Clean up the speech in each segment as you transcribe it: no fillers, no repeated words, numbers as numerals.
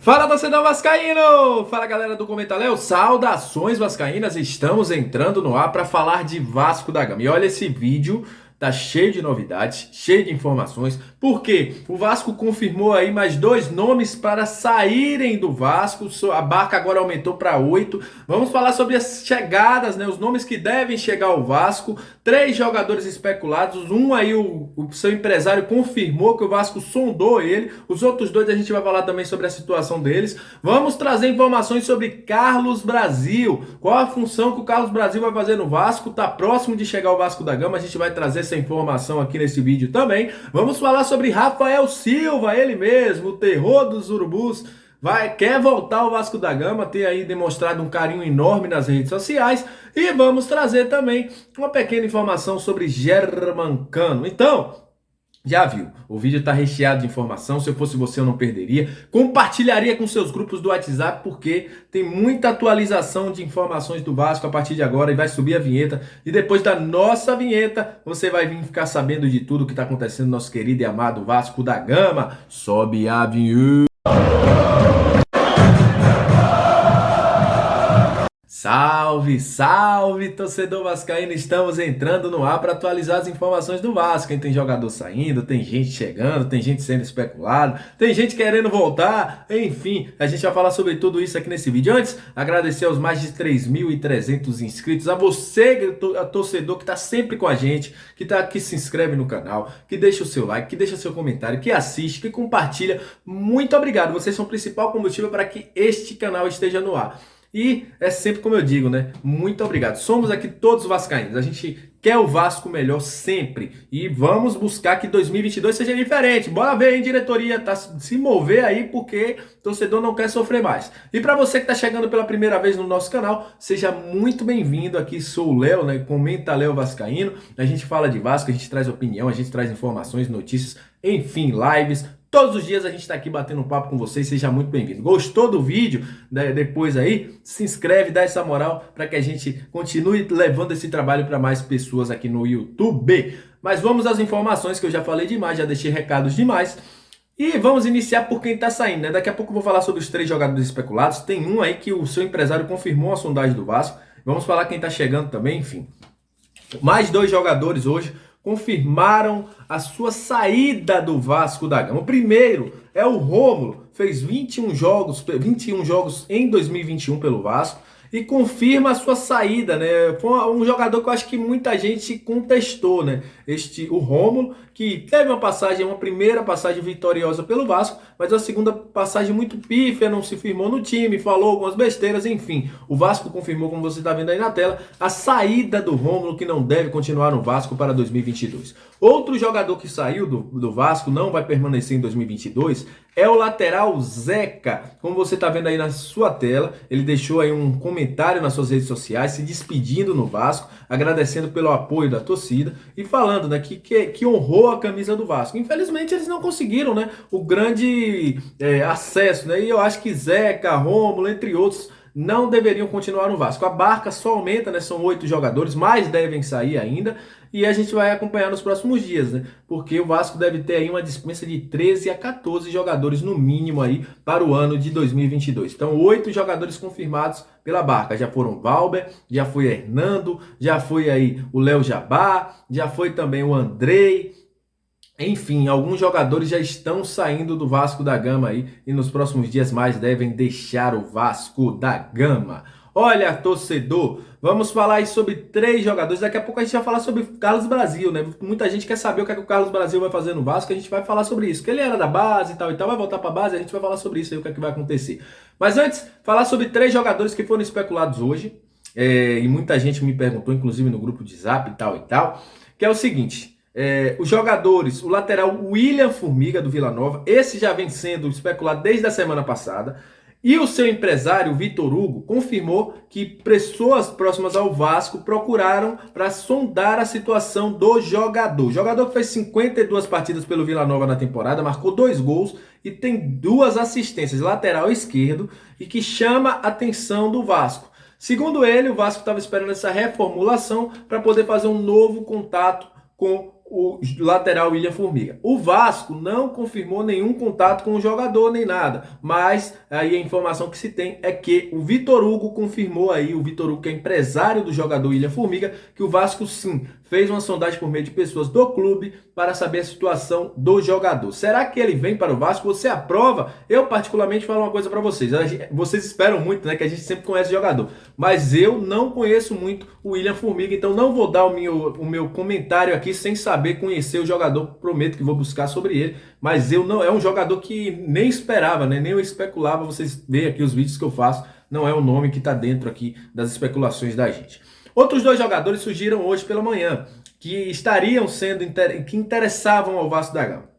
Fala, torcedor vascaíno! Fala, galera do Comentaléu! Saudações vascaínas! Estamos entrando no ar para falar de Vasco da Gama. E olha, esse vídeo tá cheio de novidades, cheio de informações, porque o Vasco confirmou aí mais 2 nomes para saírem do Vasco. A barca agora aumentou para 8. Vamos falar sobre as chegadas, né? Os nomes que devem chegar ao Vasco. 3 jogadores especulados. Um aí, o seu empresário confirmou que o Vasco sondou ele. Os outros 2 a gente vai falar também sobre a situação deles. Vamos trazer informações sobre Carlos Brasil. Qual a função que o Carlos Brasil vai fazer no Vasco? Tá próximo de chegar ao Vasco da Gama. A gente vai trazer essa informação aqui nesse vídeo também. Vamos falar sobre Rafael Silva, ele mesmo, o terror dos urubus. Quer voltar ao Vasco da Gama, tem aí demonstrado um carinho enorme nas redes sociais. E vamos trazer também uma pequena informação sobre Germancano. Então, já viu, o vídeo está recheado de informação. Se eu fosse você, eu não perderia. Compartilharia com seus grupos do WhatsApp, porque tem muita atualização de informações do Vasco a partir de agora. E vai subir a vinheta. E depois da nossa vinheta, você vai vir ficar sabendo de tudo que está acontecendo no nosso querido e amado Vasco da Gama. Sobe a vinheta. Salve, salve, torcedor vascaíno! Estamos entrando no ar para atualizar as informações do Vasco. Tem jogador saindo, tem gente chegando, tem gente sendo especulado, tem gente querendo voltar. Enfim, a gente vai falar sobre tudo isso aqui nesse vídeo. Antes, agradecer aos mais de 3.300 inscritos, a você, torcedor que está sempre com a gente, que tá aqui, se inscreve no canal, que deixa o seu like, que deixa o seu comentário, que assiste, que compartilha. Muito obrigado, vocês são o principal combustível para que este canal esteja no ar. E é sempre como eu digo, né? Muito obrigado. Somos aqui todos vascaínos. A gente quer o Vasco melhor sempre. E vamos buscar que 2022 seja diferente. Bora ver, hein, diretoria? Tá se mover aí, porque o torcedor não quer sofrer mais. E para você que está chegando pela primeira vez no nosso canal, seja muito bem-vindo. Aqui sou o Léo, né? Comenta Léo Vascaíno. A gente fala de Vasco, a gente traz opinião, a gente traz informações, notícias, enfim, lives. Todos os dias a gente está aqui batendo um papo com vocês, seja muito bem-vindo. Gostou do vídeo? Depois aí, se inscreve, dá essa moral para que a gente continue levando esse trabalho para mais pessoas aqui no YouTube. Mas vamos às informações, que eu já falei demais, já deixei recados demais. E vamos iniciar por quem está saindo, né? Daqui a pouco eu vou falar sobre os 3 jogadores especulados. Tem um aí que o seu empresário confirmou a sondagem do Vasco. Vamos falar quem está chegando também, enfim. Mais 2 jogadores hoje confirmaram a sua saída do Vasco da Gama. O primeiro é o Rômulo, fez 21 jogos em 2021 pelo Vasco e confirma a sua saída, né? Foi um jogador que eu acho que muita gente contestou, né? O Rômulo, que teve uma primeira passagem vitoriosa pelo Vasco, mas a segunda passagem muito pífia, não se firmou no time, falou algumas besteiras, enfim. O Vasco confirmou, como você está vendo aí na tela, a saída do Rômulo, que não deve continuar no Vasco para 2022. Outro jogador que saiu do Vasco, não vai permanecer em 2022, é o lateral Zeca. Como você está vendo aí na sua tela, ele deixou aí um comentário nas suas redes sociais, se despedindo no Vasco, agradecendo pelo apoio da torcida e falando, né, que honrou a camisa do Vasco. Infelizmente eles não conseguiram, né, o grande acesso, né, e eu acho que Zeca, Rômulo, entre outros, não deveriam continuar no Vasco. A barca só aumenta, né? São 8 jogadores, mais devem sair ainda. E a gente vai acompanhar nos próximos dias, né? Porque o Vasco deve ter aí uma dispensa de 13 a 14 jogadores no mínimo aí para o ano de 2022. Então, 8 jogadores confirmados pela barca. Já foram Valber, já foi Hernando, já foi aí o Léo Jabá, já foi também o Andrei. Enfim, alguns jogadores já estão saindo do Vasco da Gama aí e nos próximos dias mais devem deixar o Vasco da Gama. Olha, torcedor, vamos falar aí sobre 3 jogadores. Daqui a pouco a gente vai falar sobre Carlos Brasil, né? Muita gente quer saber o que é que o Carlos Brasil vai fazer no Vasco, a gente vai falar sobre isso. Que ele era da base e tal, vai voltar para a base, a gente vai falar sobre isso aí, o que é que vai acontecer. Mas antes, falar sobre 3 jogadores que foram especulados hoje, e muita gente me perguntou, inclusive no grupo de Zap e tal, que é o seguinte... os jogadores, o lateral William Formiga do Vila Nova, esse já vem sendo especulado desde a semana passada, e o seu empresário Vitor Hugo confirmou que pessoas próximas ao Vasco procuraram para sondar a situação do jogador. O jogador que fez 52 partidas pelo Vila Nova na temporada, marcou 2 gols e tem 2 assistências, lateral esquerdo, e que chama a atenção do Vasco. Segundo ele, o Vasco estava esperando essa reformulação para poder fazer um novo contato com o lateral William Formiga. O Vasco não confirmou nenhum contato com o jogador nem nada, mas aí a informação que se tem é que o Vitor Hugo confirmou aí, o Vitor Hugo que é empresário do jogador William Formiga, que o Vasco sim fez uma sondagem por meio de pessoas do clube para saber a situação do jogador. Será que ele vem para o Vasco? Você aprova? Eu particularmente falo uma coisa para vocês. Vocês esperam muito, né, que a gente sempre conhece o jogador, mas eu não conheço muito o William Formiga, então não vou dar o meu comentário aqui sem saber conhecer o jogador. Prometo que vou buscar sobre ele, mas eu não é um jogador que nem esperava, né, nem eu especulava. Vocês veem aqui os vídeos que eu faço, não é o nome que está dentro aqui das especulações da gente. Outros dois jogadores surgiram hoje pela manhã, que estariam sendo que interessavam ao Vasco da Gama.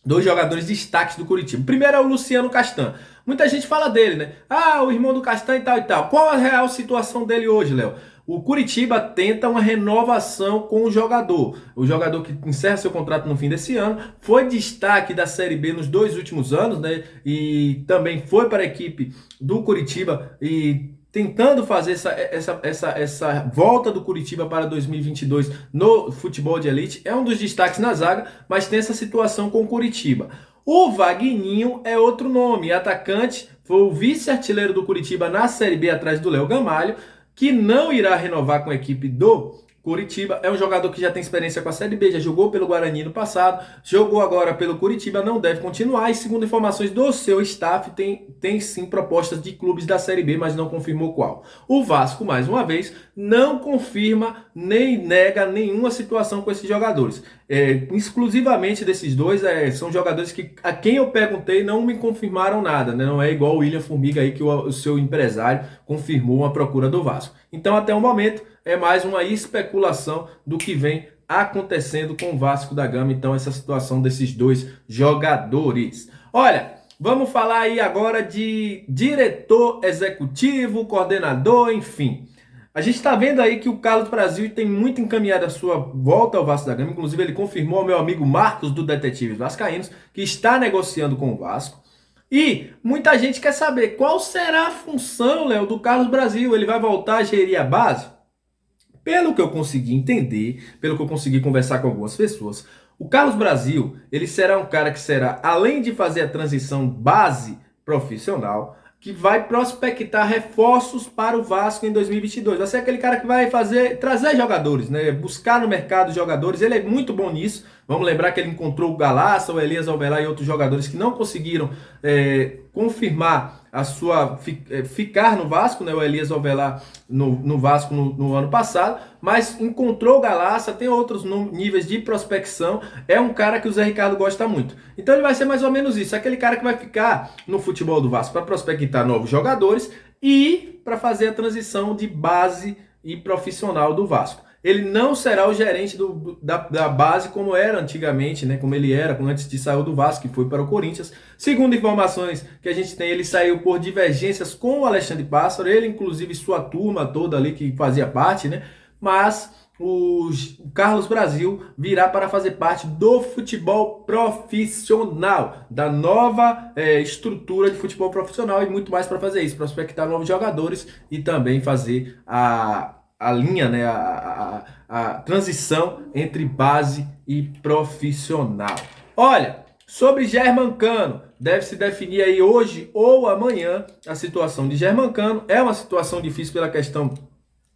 Dois jogadores destaques do Curitiba. O primeiro é o Luciano Castan. Muita gente fala dele, né? Ah, o irmão do Castan e tal e tal. Qual a real situação dele hoje, Léo? O Curitiba tenta uma renovação com o jogador. O jogador que encerra seu contrato no fim desse ano foi destaque da Série B nos 2 últimos anos, né? E também foi para a equipe do Curitiba e tentando fazer essa volta do Curitiba para 2022 no futebol de elite. É um dos destaques na zaga, mas tem essa situação com o Curitiba. O Vagninho é outro nome, atacante, foi o vice-artilheiro do Curitiba na Série B atrás do Léo Gamalho, que não irá renovar com a equipe do Curitiba. É um jogador que já tem experiência com a Série B, já jogou pelo Guarani no passado, jogou agora pelo Curitiba, não deve continuar. E segundo informações do seu staff, tem sim propostas de clubes da Série B, mas não confirmou qual. O Vasco, mais uma vez, não confirma nem nega nenhuma situação com esses jogadores. Exclusivamente desses dois, são jogadores que a quem eu perguntei não me confirmaram nada, né? Não é igual o William Formiga aí que o seu empresário confirmou uma procura do Vasco. Então até o momento é mais uma especulação do que vem acontecendo com o Vasco da Gama. Então essa situação desses dois jogadores. Olha, vamos falar aí agora de diretor executivo, coordenador, enfim. A gente está vendo aí que o Carlos Brasil tem muito encaminhado a sua volta ao Vasco da Gama. Inclusive ele confirmou ao meu amigo Marcos do Detetives Vascaínos que está negociando com o Vasco. E muita gente quer saber qual será a função, Léo, do Carlos Brasil. Ele vai voltar a gerir a base? Pelo que eu consegui entender, pelo que eu consegui conversar com algumas pessoas, o Carlos Brasil, ele será um cara que será, além de fazer a transição base profissional, que vai prospectar reforços para o Vasco em 2022. Vai ser aquele cara que vai trazer jogadores, né? Buscar no mercado jogadores. Ele é muito bom nisso. Vamos lembrar que ele encontrou o Galaça, o Elias Alvelar e outros jogadores que não conseguiram confirmar a sua ficar no Vasco, né? O Elias Alvelar no Vasco no ano passado, mas encontrou o Galaça, tem outros níveis de prospecção. É um cara que o Zé Ricardo gosta muito. Então ele vai ser mais ou menos isso, aquele cara que vai ficar no futebol do Vasco para prospectar novos jogadores e para fazer a transição de base e profissional do Vasco. Ele não será o gerente da base como era antigamente, né? Como ele era antes de sair do Vasco, que foi para o Corinthians. Segundo informações que a gente tem, ele saiu por divergências com o Alexandre Pássaro, ele inclusive sua turma toda ali que fazia parte, né? Mas o Carlos Brasil virá para fazer parte do futebol profissional, da nova estrutura de futebol profissional e muito mais para fazer isso, prospectar novos jogadores e também fazer a linha, né, a transição entre base e profissional. Olha, sobre Germancano, deve se definir aí hoje ou amanhã a situação de Germancano. É uma situação difícil pela questão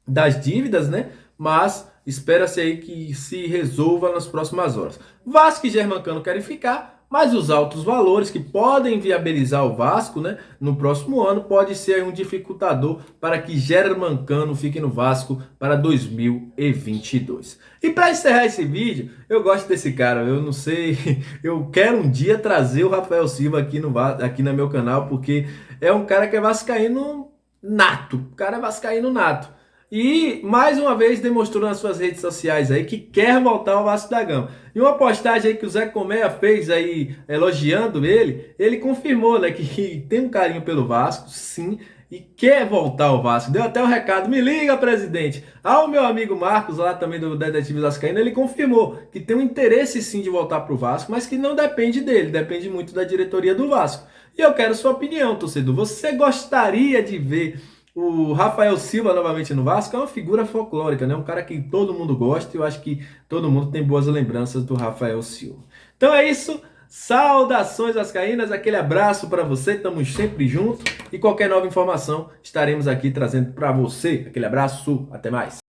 das dívidas, né? Mas espera-se aí que se resolva nas próximas horas. Vasco e Germancano querem ficar, mas os altos valores que podem viabilizar o Vasco, né, no próximo ano pode ser um dificultador para que Germancano fique no Vasco para 2022. E para encerrar esse vídeo, eu gosto desse cara, eu não sei, eu quero um dia trazer o Rafael Silva aqui no meu canal, porque é um cara que é vascaíno nato, o cara é vascaíno nato. E, mais uma vez, demonstrou nas suas redes sociais aí que quer voltar ao Vasco da Gama. E uma postagem aí que o Zé Colmeia fez aí, elogiando ele confirmou, né, que tem um carinho pelo Vasco, sim, e quer voltar ao Vasco. Deu até um recado, me liga, presidente. Ao meu amigo Marcos, lá também do Detetive Vascaíno, ele confirmou que tem um interesse sim de voltar para o Vasco, mas que não depende dele, depende muito da diretoria do Vasco. E eu quero sua opinião, torcedor. Você gostaria de ver O Rafael Silva, novamente no Vasco, é uma figura folclórica, né? Um cara que todo mundo gosta e eu acho que todo mundo tem boas lembranças do Rafael Silva. Então é isso. Saudações vascaínas, aquele abraço para você, estamos sempre juntos e qualquer nova informação estaremos aqui trazendo para você. Aquele abraço, até mais.